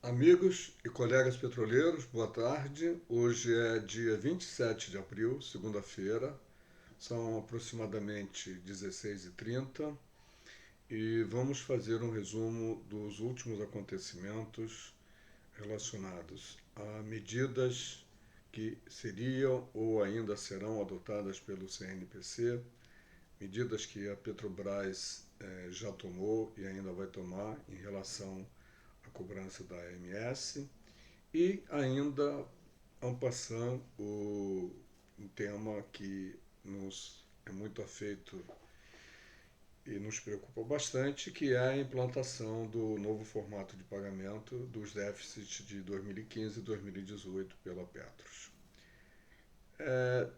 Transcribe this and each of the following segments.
Amigos e colegas petroleiros, boa tarde. Hoje é dia 27 de abril, segunda-feira. São aproximadamente 16h30 e vamos fazer um resumo dos últimos acontecimentos relacionados a medidas que seriam ou ainda serão adotadas pelo CNPC, medidas que a Petrobras já tomou e ainda vai tomar em relação à cobrança da AMS. E ainda, en passant, um tema que nos é muito afeito e nos preocupa bastante, que é a implantação do novo formato de pagamento dos déficits de 2015 e 2018 pela Petros.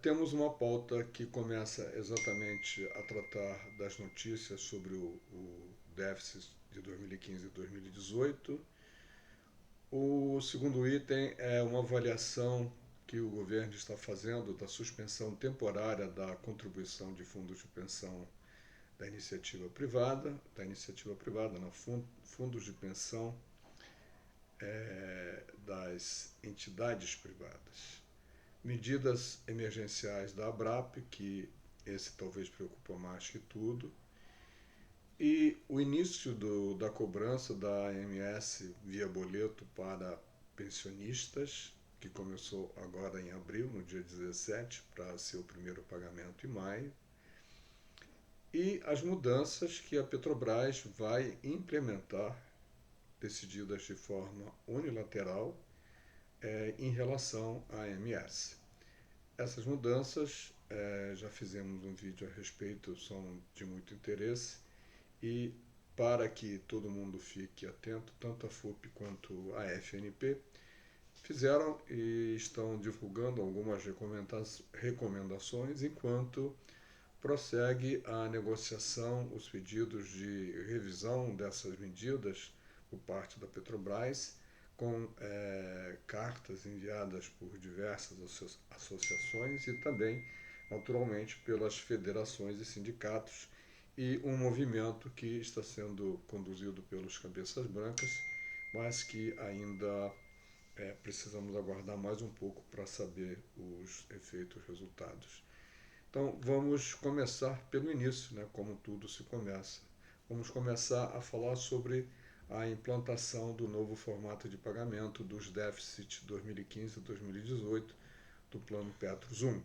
Temos uma pauta que começa exatamente a tratar das notícias sobre o déficit de 2015 e 2018. O segundo item é uma avaliação que o governo está fazendo da suspensão temporária da contribuição de fundos de pensão não, fundos de pensão das entidades privadas. Medidas emergenciais da ABRAP, que esse talvez preocupa mais que tudo, e o início da cobrança da AMS via boleto para pensionistas, que começou agora em abril, no dia 17, para ser o primeiro pagamento em maio, e as mudanças que a Petrobras vai implementar, decididas de forma unilateral, em relação à AMS. Essas mudanças, já fizemos um vídeo a respeito, são de muito interesse, e para que todo mundo fique atento, tanto a FUP quanto a FNP fizeram e estão divulgando algumas recomendações, enquanto prossegue a negociação, os pedidos de revisão dessas medidas por parte da Petrobras, com cartas enviadas por diversas associações e também, naturalmente, pelas federações e sindicatos, e um movimento que está sendo conduzido pelos cabeças brancas, mas que ainda precisamos aguardar mais um pouco para saber os efeitos, resultados. Então vamos começar pelo início, né, como tudo se começa. Vamos começar a falar sobre a implantação do novo formato de pagamento dos déficits 2015 e 2018 do Plano Petros 1.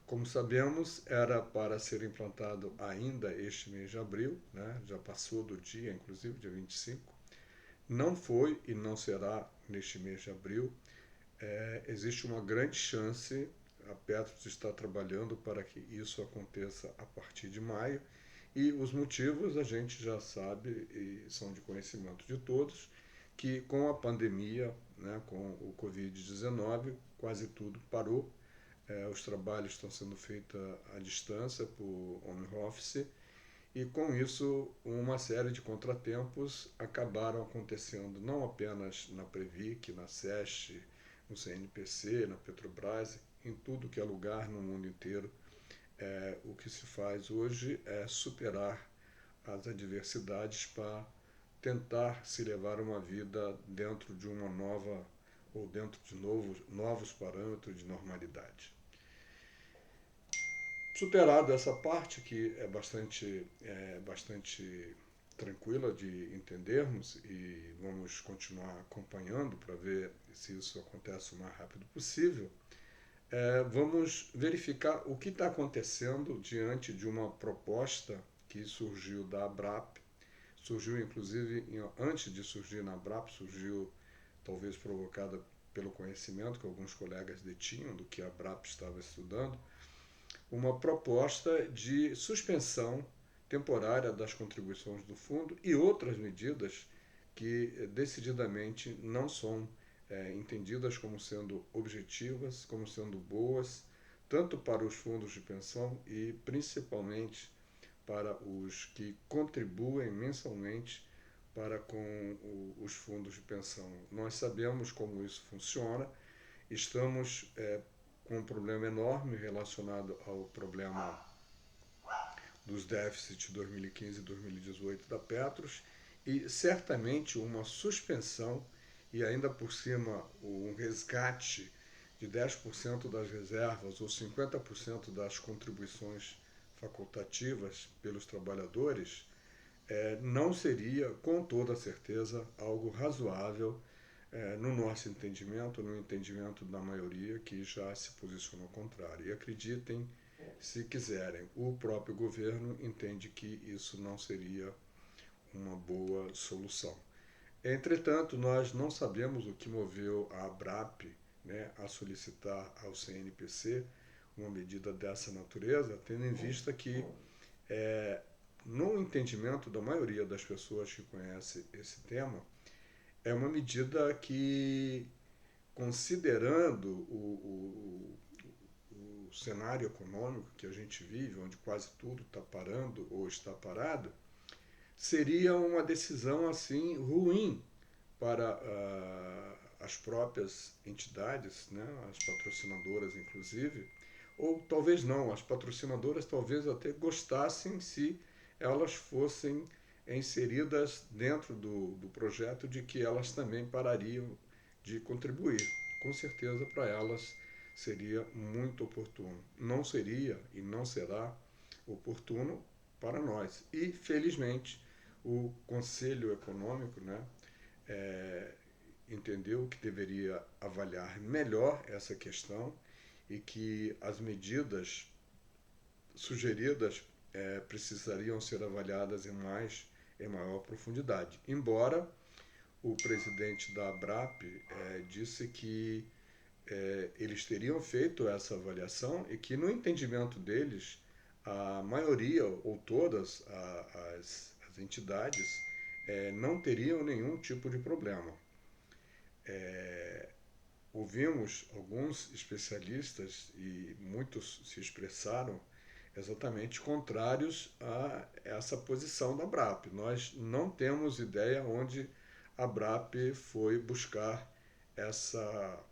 Como sabemos, era para ser implantado ainda este mês de abril, né? Já passou do dia, inclusive, dia 25. Não foi e não será neste mês de abril. Existe uma grande chance, a Petros está trabalhando para que isso aconteça a partir de maio, e os motivos a gente já sabe e são de conhecimento de todos, que com a pandemia, né, com o Covid-19, quase tudo parou. Os trabalhos estão sendo feitos à distância por home office, e com isso uma série de contratempos acabaram acontecendo não apenas na Previc, na SESC, no CNPC, na Petrobras, em tudo que é lugar no mundo inteiro. O que se faz hoje é superar as adversidades para tentar se levar uma vida dentro de uma nova ou dentro de novos parâmetros de normalidade. Superado essa parte, que é bastante tranquila de entendermos, e vamos continuar acompanhando para ver se isso acontece o mais rápido possível, vamos verificar o que está acontecendo diante de uma proposta que surgiu da ABRAP, surgiu inclusive, antes de surgir na ABRAP, surgiu talvez provocada pelo conhecimento que alguns colegas detinham do que a ABRAP estava estudando, uma proposta de suspensão temporária das contribuições do fundo e outras medidas que decididamente não são entendidas como sendo objetivas, como sendo boas, tanto para os fundos de pensão e principalmente para os que contribuem mensalmente para com os fundos de pensão. Nós sabemos como isso funciona, estamos com um problema enorme relacionado ao problema dos déficits 2015 e 2018 da Petros, e certamente uma suspensão e ainda por cima um resgate de 10% das reservas ou 50% das contribuições facultativas pelos trabalhadores, não seria, com toda certeza, algo razoável no nosso entendimento, no entendimento da maioria que já se posicionou contrário. E acreditem, se quiserem, o próprio governo entende que isso não seria uma boa solução. Entretanto, nós não sabemos o que moveu a ABRAP, né, a solicitar ao CNPC uma medida dessa natureza, tendo em vista que, no entendimento da maioria das pessoas que conhecem esse tema, é uma medida que, considerando o cenário econômico que a gente vive, onde quase tudo está parando ou está parado, seria uma decisão assim ruim para as próprias entidades, né, as patrocinadoras inclusive, ou talvez não, as patrocinadoras talvez até gostassem se elas fossem inseridas dentro do projeto de que elas também parariam de contribuir. Com certeza para elas seria muito oportuno. Não seria e não será oportuno para nós. E, felizmente, o Conselho Econômico, né, entendeu que deveria avaliar melhor essa questão e que as medidas sugeridas precisariam ser avaliadas em maior profundidade. Embora o presidente da ABRAP disse que eles teriam feito essa avaliação e que, no entendimento deles, a maioria ou todas as entidades não teriam nenhum tipo de problema. Ouvimos alguns especialistas e muitos se expressaram exatamente contrários a essa posição da ABRAP. Nós não temos ideia onde a ABRAP foi buscar essa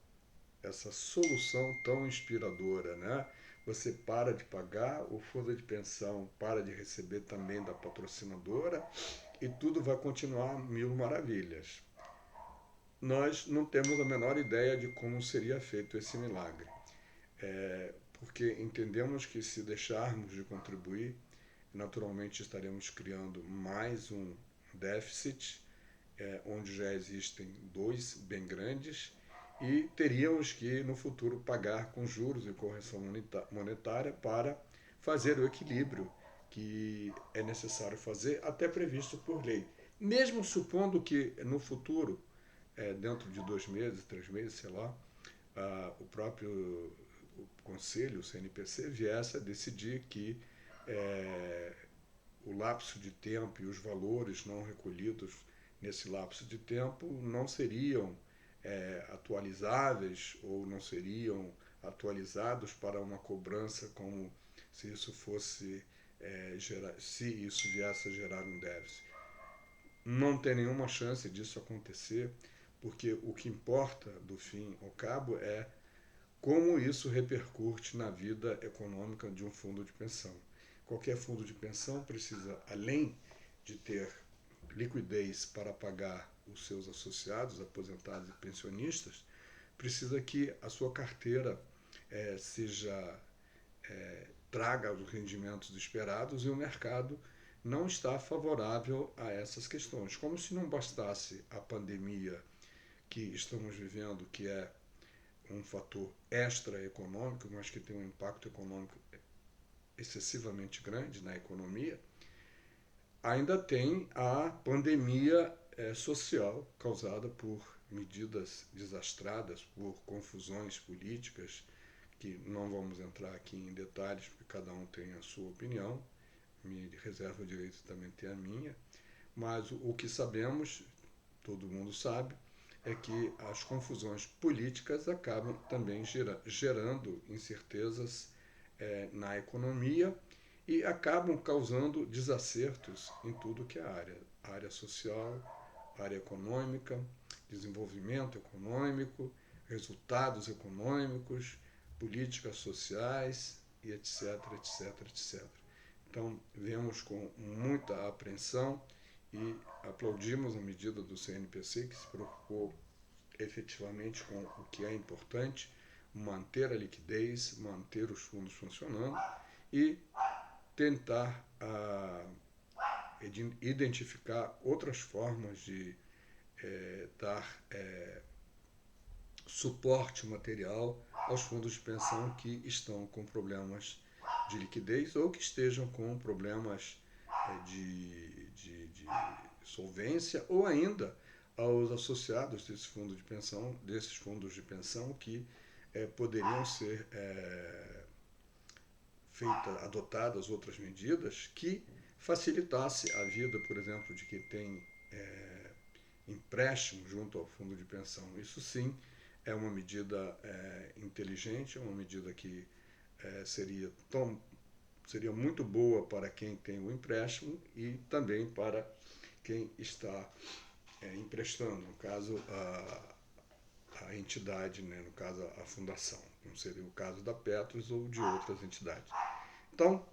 solução tão inspiradora, né? Você para de pagar, o fundo de pensão para de receber também da patrocinadora e tudo vai continuar mil maravilhas. Nós não temos a menor ideia de como seria feito esse milagre, porque entendemos que se deixarmos de contribuir, naturalmente estaremos criando mais um déficit, onde já existem dois bem grandes, e teríamos que, no futuro, pagar com juros e correção monetária para fazer o equilíbrio que é necessário fazer, até previsto por lei. Mesmo supondo que, no futuro, dentro de 2 meses, 3 meses, sei lá, o próprio Conselho, o CNPC, viesse a decidir que o lapso de tempo e os valores não recolhidos nesse lapso de tempo não seriam atualizáveis ou não seriam atualizados para uma cobrança como se isso fosse se isso viesse a gerar um déficit. Não tem nenhuma chance disso acontecer, porque o que importa, do fim ao cabo, é como isso repercute na vida econômica de um fundo de pensão. Qualquer fundo de pensão precisa, além de ter liquidez para pagar os seus associados, aposentados e pensionistas, precisa que a sua carteira traga os rendimentos esperados, e o mercado não está favorável a essas questões. Como se não bastasse a pandemia que estamos vivendo, que é um fator extra-econômico, mas que tem um impacto econômico excessivamente grande na economia, ainda tem a pandemia social causada por medidas desastradas, por confusões políticas, que não vamos entrar aqui em detalhes, porque cada um tem a sua opinião, me reservo o direito de também ter a minha, mas o que sabemos, todo mundo sabe, é que as confusões políticas acabam também gerando incertezas na economia e acabam causando desacertos em tudo que é área social, área econômica, desenvolvimento econômico, resultados econômicos, políticas sociais e etc, etc, etc. Então, vemos com muita apreensão e aplaudimos a medida do CNPC, que se preocupou efetivamente com o que é importante, manter a liquidez, manter os fundos funcionando e tentar identificar outras formas de dar suporte material aos fundos de pensão que estão com problemas de liquidez ou que estejam com problemas de solvência, ou ainda aos associados desses fundos de pensão que poderiam ser adotadas outras medidas que facilitasse a vida, por exemplo, de quem tem empréstimo junto ao fundo de pensão. Isso sim é uma medida inteligente, é uma medida que seria muito boa para quem tem o empréstimo e também para quem está emprestando, no caso a entidade, né, no caso a fundação. Não seria o caso da Petros ou de outras entidades. Então,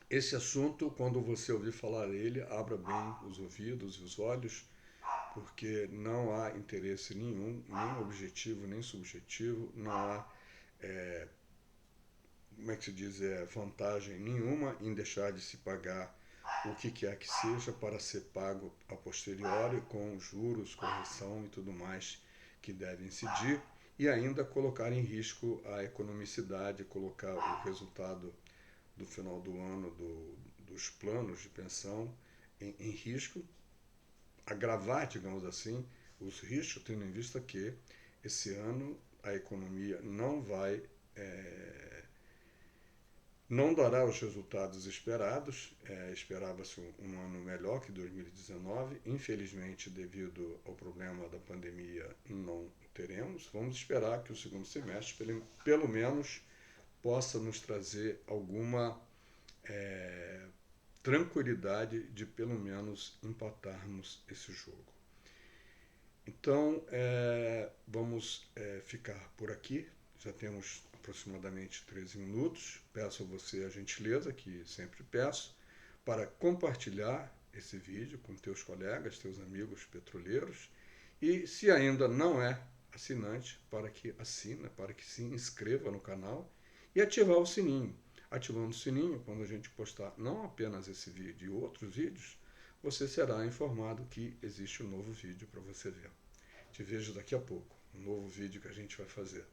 esse assunto, quando você ouvir falar dele, abra bem os ouvidos e os olhos, porque não há interesse nenhum, nem objetivo, nem subjetivo, não há, como é que se diz, vantagem nenhuma em deixar de se pagar o que quer que seja para ser pago a posteriori, com juros, correção e tudo mais que deve incidir, e ainda colocar em risco a economicidade, colocar o resultado do final do ano dos planos de pensão em risco, agravar, digamos assim, os riscos, tendo em vista que esse ano a economia não dará os resultados esperados. Esperava-se um ano melhor que 2019. Infelizmente, devido ao problema da pandemia, não teremos. Vamos esperar que o segundo semestre, pelo menos, possa nos trazer alguma tranquilidade de pelo menos empatarmos esse jogo. Então, vamos ficar por aqui. Já temos aproximadamente 13 minutos. Peço a você a gentileza, que sempre peço, para compartilhar esse vídeo com teus colegas, teus amigos petroleiros. E se ainda não é assinante, para que assine, para que se inscreva no canal e ativar o sininho. Ativando o sininho, quando a gente postar não apenas esse vídeo e outros vídeos, você será informado que existe um novo vídeo para você ver. Te vejo daqui a pouco, um novo vídeo que a gente vai fazer.